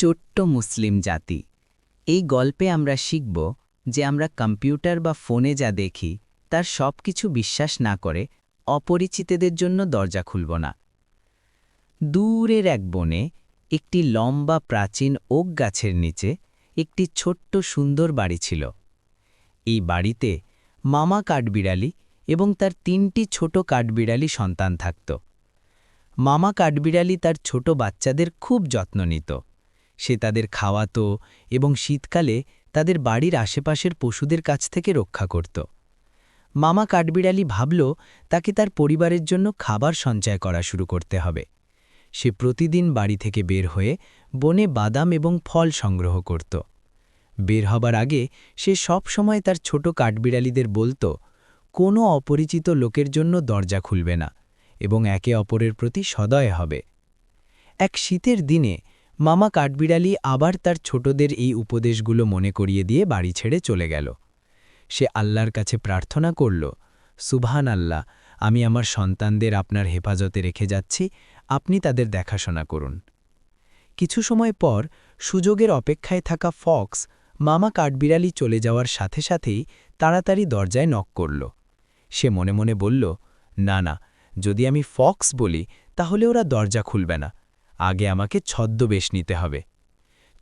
ছোট্ট মুসলিম জাতি। এই গল্পে আমরা শিখব যে আমরা কম্পিউটার বা ফোনে যা দেখি তার সব কিছু বিশ্বাস না করে অপরিচিতদের জন্য দরজা খুলব না। দূরের এক বনে একটি লম্বা প্রাচীন ওক গাছের নিচে একটি ছোট্ট সুন্দর বাড়ি ছিল। এই বাড়িতে মামা কাঠবিড়ালি এবং তার ৩টি ছোট কাঠবিড়ালি সন্তান থাকত। মামা কাঠবিড়ালি তার ছোট বাচ্চাদের খুব যত্ন নিত। সে তাদের খাওয়াতো এবং শীতকালে তাদের বাড়ির আশেপাশের পশুদের কাছ থেকে রক্ষা করত। মামা কাঠবিড়ালি ভাবল তাকে তার পরিবারের জন্য খাবার সঞ্চয় করা শুরু করতে হবে। সে প্রতিদিন বাড়ি থেকে বের হয়ে বনে বাদাম এবং ফল সংগ্রহ করত। বের হবার আগে সে সব সময় তার ছোট কাঠবিড়ালিদের বলত, কোনো অপরিচিত লোকের জন্য দরজা খুলবে না এবং একে অপরের প্রতি সদয় হবে। এক শীতের দিনে মামা কাঠবিড়ালি আবার তার ছোটদের এই উপদেশগুলো মনে করিয়ে দিয়ে বাড়ি ছেড়ে চলে গেল। সে আল্লাহর কাছে প্রার্থনা করল, সুবহান আল্লাহ, আমি আমার সন্তানদের আপনার হেফাজতে রেখে যাচ্ছি, আপনি তাদের দেখাশোনা করুন। কিছু সময় পর সুযোগের অপেক্ষায় থাকা ফক্স মামা কাঠবিড়ালি চলে যাওয়ার সাথে সাথেই তাড়াতাড়ি দরজায় নক করল। সে মনে মনে বলল, না না, যদি আমি ফক্স বলি তাহলে ওরা দরজা খুলবে না, আগে আমাকে ছদ্মবেশ নিতে হবে।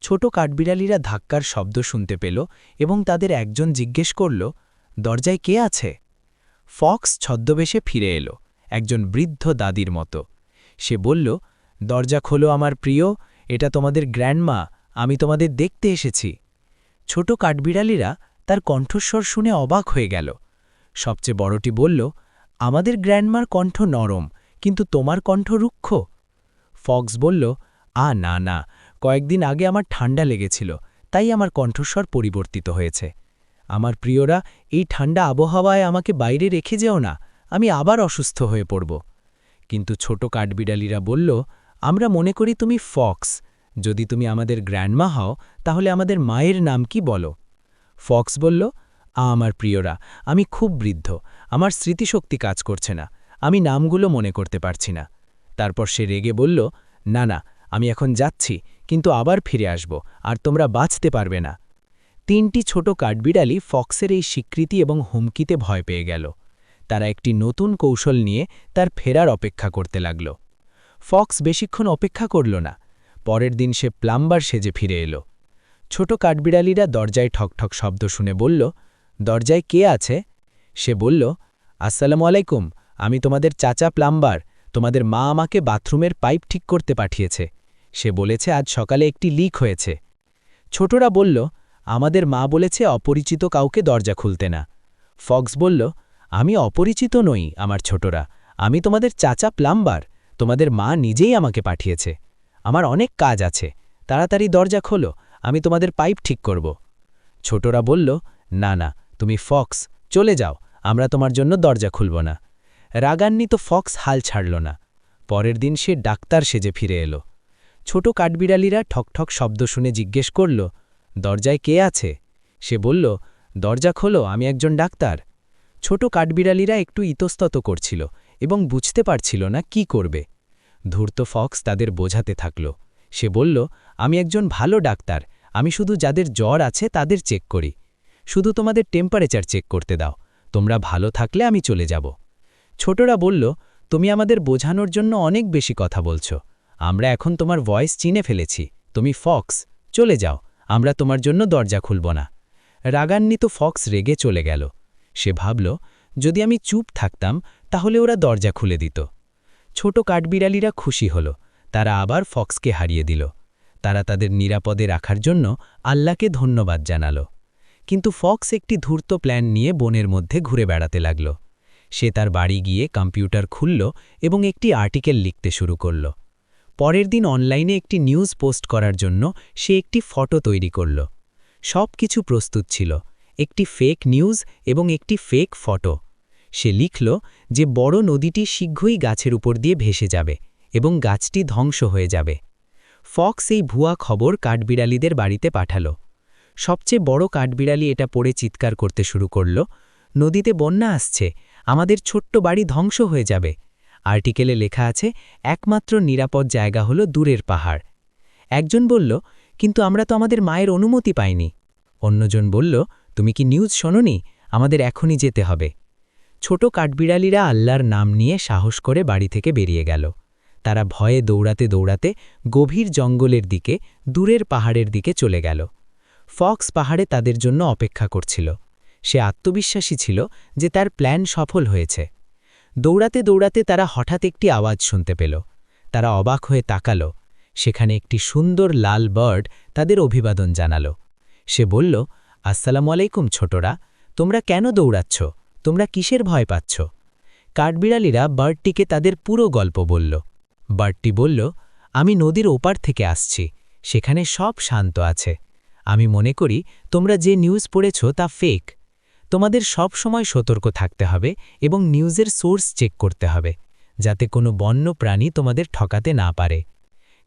ছোট কাঠবিড়ালিরা ধাক্কার শব্দ শুনতে পেল এবং তাদের একজন জিজ্ঞেস করল, দরজায় কে আছে? ফক্স ছদ্মবেশে ফিরে এলো, একজন বৃদ্ধ দাদির মতো। সে বলল, দরজা খোলো আমার প্রিয়, এটা তোমাদের গ্র্যান্ডমা, আমি তোমাদের দেখতে এসেছি। ছোট কাঠবিড়ালিরা তার কণ্ঠস্বর শুনে অবাক হয়ে গেল। সবচেয়ে বড়টি বলল, আমাদের গ্র্যান্ডমার কণ্ঠ নরম, কিন্তু তোমার কণ্ঠ রুক্ষ। ফক্স বলল, না না, কয়েকদিন আগে আমার ঠান্ডা লেগেছিল, তাই আমার কণ্ঠস্বর পরিবর্তিত হয়েছে। আমার প্রিয়রা, এই ঠান্ডা আবহাওয়ায় আমাকে বাইরে রেখে যেও না, আমি আবার অসুস্থ হয়ে পড়ব। কিন্তু ছোট কাঠবিড়ালিরা বলল, আমরা মনে করি তুমি ফক্স, যদি তুমি আমাদের গ্র্যান্ডমা হও তাহলে আমাদের মায়ের নাম কি বলো? ফক্স বলল, আমার প্রিয়রা, আমি খুব বৃদ্ধ, আমার স্মৃতিশক্তি কাজ করছে না, আমি নামগুলো মনে করতে পারছি না। তারপর সে রেগে বলল, না না, আমি এখন যাচ্ছি, কিন্তু আবার ফিরে আসব, আর তোমরা বাঁচতে পারবে না। ৩টি ছোট কাঠবিড়ালি ফক্সের এই স্বীকৃতি এবং হুমকিতে ভয় পেয়ে গেল। তারা একটি নতুন কৌশল নিয়ে তার ফেরার অপেক্ষা করতে লাগল। ফক্স বেশিক্ষণ অপেক্ষা করল না। পরের দিন সে প্লাম্বার সেজে ফিরে এলো। ছোট কাঠবিড়ালিরা দরজায় ঠকঠক শব্দ শুনে বলল, দরজায় কে আছে? সে বলল, আসসালামু আলাইকুম, আমি তোমাদের চাচা প্লাম্বার, তোমাদের মা আমাকে বাথরুমের পাইপ ঠিক করতে পাঠিয়েছে। সে বলেছে আজ সকালে একটি লিক হয়েছে। ছোটরা বলল, আমাদের মা বলেছে অপরিচিত কাউকে দরজা খুলতে না। ফক্স বলল, আমি অপরিচিত নই আমার ছোটরা, আমি তোমাদের চাচা প্লাম্বার, তোমাদের মা নিজেই আমাকে পাঠিয়েছে। আমার অনেক কাজ আছে, তাড়াতাড়ি দরজা খোলো, আমি তোমাদের পাইপ ঠিক করব। ছোটরা বলল, না না, তুমি ফক্স, চলে যাও, আমরা তোমার জন্য দরজা খুলব না। রাগান্বিত ফক্স হাল ছাড়ল না। পরের দিন সে ডাক্তার সেজে ফিরে এলো। ছোট কাঠবিড়ালিরা ঠকঠক শব্দ শুনে জিজ্ঞেস করল, দরজায় কে আছে? সে বলল, দরজা খোলো, আমি একজন ডাক্তার। ছোট কাঠবিড়ালিরা একটু ইতস্তত করছিল এবং বুঝতে পারছিল না কি করবে। ধূর্ত ফক্স তাদের বোঝাতে থাকল। সে বলল, আমি একজন ভালো ডাক্তার, আমি শুধু যাদের জ্বর আছে তাদের চেক করি। শুধু তোমাদের টেম্পারেচার চেক করতে দাও, তোমরা ভালো থাকলে আমি চলে যাব। ছোটরা বলল, তুমি আমাদের বোঝানোর জন্য অনেক বেশি কথা বলছো, আমরা এখন তোমার ভয়েস চিনে ফেলেছি, তুমি ফক্স, চলে যাও, আমরা তোমার জন্য দরজা খুলব না। রাগান্বিত ফক্স রেগে চলে গেল। সে ভাবল, যদি আমি চুপ থাকতাম তাহলে ওরা দরজা খুলে দিত। ছোট কাঠবিড়ালিরা খুশি হল, তারা আবার ফক্সকে হারিয়ে দিল। তারা তাদের নিরাপদে রাখার জন্য আল্লাহকে ধন্যবাদ জানাল। কিন্তু ফক্স একটি ধূর্ত প্ল্যান নিয়ে বনের মধ্যে ঘুরে বেড়াতে লাগল। সে তার বাড়ি গিয়ে কম্পিউটার খুলল এবং একটি আর্টিকেল লিখতে শুরু করল। পরের দিন অনলাইনে একটি নিউজ পোস্ট করার জন্য সে একটি ফটো তৈরি করল। সব কিছু প্রস্তুত ছিল, একটি ফেক নিউজ এবং একটি ফেক ফটো। সে লিখল যে বড় নদীটি শীঘ্রই গাছের উপর দিয়ে ভেসে যাবে এবং গাছটি ধ্বংস হয়ে যাবে। ফক্স এই ভুয়া খবর কাঠবিড়ালিদের বাড়িতে পাঠাল। সবচেয়ে বড় কাঠবিড়ালি এটা পড়ে চিৎকার করতে শুরু করল, নদীতে বন্যা আসছে, আমাদের ছোট্ট বাড়ি ধ্বংস হয়ে যাবে। আর্টিকেলে লেখা আছে, একমাত্র নিরাপদ জায়গা হলো দূরের পাহাড়। একজন বলল, কিন্তু আমরা তো আমাদের মায়ের অনুমতি পাইনি। অন্যজন বলল, তুমি কি নিউজ শোনোনি? আমাদের এখনই যেতে হবে। ছোট কাঠবিড়ালিরা আল্লাহর নাম নিয়ে সাহস করে বাড়ি থেকে বেরিয়ে গেল। তারা ভয়ে দৌড়াতে দৌড়াতে গভীর জঙ্গলের দিকে, দূরের পাহাড়ের দিকে চলে গেল। ফক্স পাহাড়ে তাদের জন্য অপেক্ষা করছিল। সে আত্মবিশ্বাসী ছিল যে তার প্ল্যান সফল হয়েছে। দৌড়াতে দৌড়াতে তারা হঠাৎ একটি আওয়াজ শুনতে পেল। তারা অবাক হয়ে তাকাল। সেখানে একটি সুন্দর লাল বার্ড তাদের অভিবাদন জানাল। সে বলল, আসসালামু আলাইকুম ছোটরা, তোমরা কেন দৌড়াচ্ছ? তোমরা কিসের ভয় পাচ্ছ? কাঠবিড়ালিরা বার্ডটিকে তাদের পুরো গল্প বলল। বার্ডটি বলল, আমি নদীর ওপার থেকে আসছি, সেখানে সব শান্ত আছে। আমি মনে করি তোমরা যে নিউজ পড়েছ তা ফেক। তোমাদের সব সময় সতর্ক থাকতে হবে এবং নিউজের সোর্স চেক করতে হবে, যাতে কোনো বন্য প্রাণী তোমাদের ঠকাতে না পারে।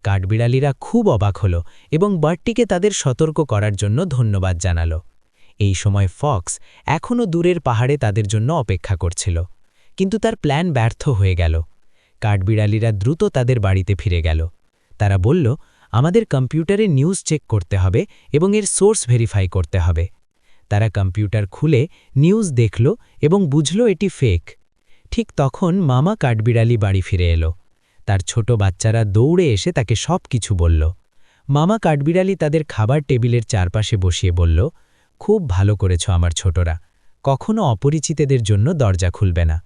কাঠবিড়ালিরা খুব অবাক হল এবং বার্ডটিকে তাদের সতর্ক করার জন্য ধন্যবাদ জানাল। এই সময় ফক্স এখনও দূরের পাহাড়ে তাদের জন্য অপেক্ষা করছিল, কিন্তু তার প্ল্যান ব্যর্থ হয়ে গেল। কাঠবিড়ালিরা দ্রুত তাদের বাড়িতে ফিরে গেল। তারা বলল, আমাদের কম্পিউটারে নিউজ চেক করতে হবে এবং এর সোর্স ভেরিফাই করতে হবে। তারা কম্পিউটার খুলে নিউজ দেখল এবং বুঝল এটি ফেক। ঠিক তখন মামা কাঠবিড়ালি বাড়ি ফিরে এলো। তার ছোট বাচ্চারা দৌড়ে এসে তাকে সব কিছু বলল। মামা কাঠবিড়ালি তাদের খাবার টেবিলের চারপাশে বসিয়ে বলল, খুব ভালো করেছ আমার ছোটরা, কখনো অপরিচিতদের জন্য দরজা খুলবে না।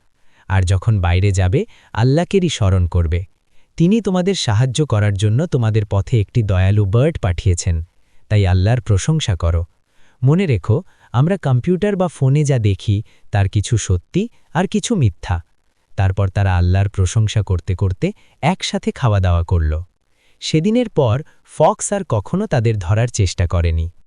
আর যখন বাইরে যাবে আল্লাহকেরই স্মরণ করবে। তিনি তোমাদের সাহায্য করার জন্য তোমাদের পথে একটি দয়ালু বার্ড পাঠিয়েছেন, তাই আল্লাহর প্রশংসা করো। মনে রেখো, আমরা কম্পিউটার বা ফোনে যা দেখি তার কিছু সত্যি আর কিছু মিথ্যা। তারপর তারা আল্লাহর প্রশংসা করতে করতে একসাথে খাওয়া দাওয়া করল। সেদিনের পর ফক্স আর কখনো তাদের ধরার চেষ্টা করেনি।